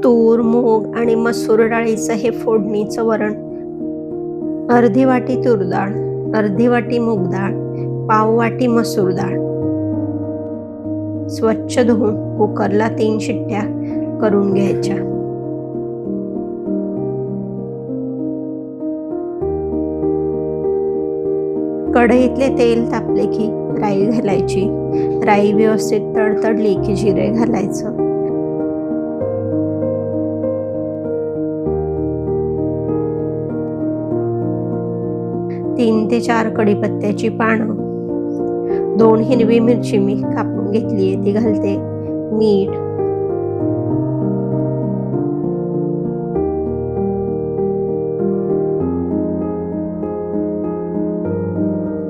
तूर, मूग आणि मसूर डाळीचं हे फोडणीचं वरण. अर्धी वाटी तूर डाळ, अर्धी वाटी मूग डाळ, पाव वाटी मसूर डाळ. स्वच्छ धुवून कुकरला 3 शिट्ट्या करून घ्यायच्या. कढईतले तेल तापले की राई घालायची. राई व्यवस्थित तडतडली की जिरे घालायचं. 3 ते 4 कढीपत्त्याची पानं, 2 हिरवी मिरची मी कापून घेतलीये ती घालते. मीठ,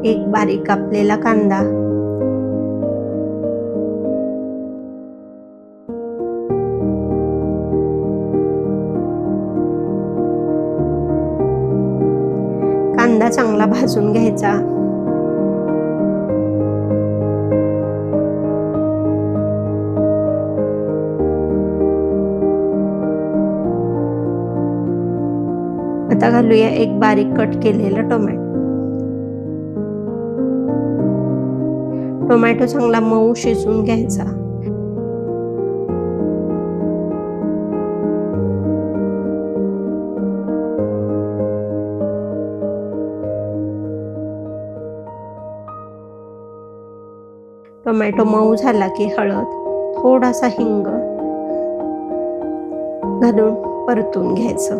एक बारीक कापलेला कांदा, कांदा चांगला भाजून घ्यायचा. आता घालूया एक बारीक कट केलेला टोमॅटो. टोमॅटो चांगला मऊ शिजवून घ्यायचा. टोमॅटो मऊ झाला की हळद, थोडासा हिंग घालून परतून घ्यायचं.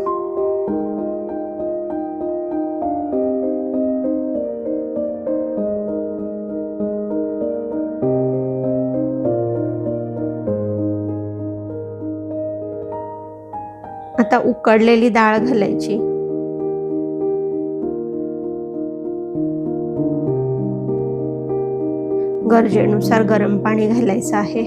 आता उकडलेली डाळ घालायची. गरजेनुसार गरम पाणी घालायचं आहे.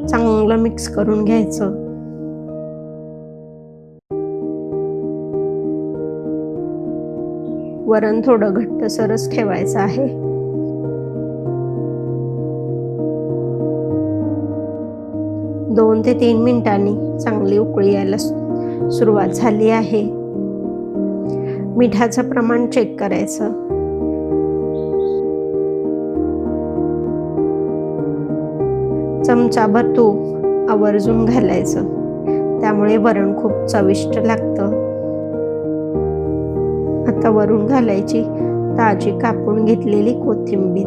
चांगलं मिक्स करून घ्यायचं. वरण थोडं घट्टसरच ठेवायचं आहे. दोन ते 3 मिनिटांनी चांगली उकळी यायला सुरुवात झाली आहे. मिठाचं प्रमाण चेक करायचं. चमचाभर तूप आवर्जून घालायचं, त्यामुळे वरण खूप चविष्ट लागतं. आता वरून घालायची ताजी कापून घेतलेली कोथिंबीर.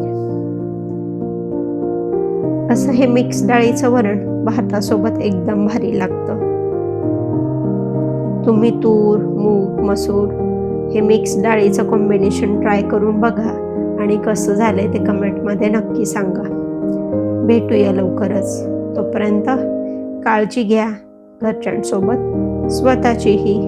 असं हे मिक्स डाळीचं वरण भातासोबत एकदम भारी लागतं. तुम्ही तूर, मूग, मसूर हे मिक्स डाळीचं कॉम्बिनेशन ट्राय करून बघा आणि कसं झालंय ते कमेंटमध्ये नक्की सांगा. भेटूया लवकरच. तोपर्यंत काळजी घ्या घरच्यांसोबत, स्वतःचीही.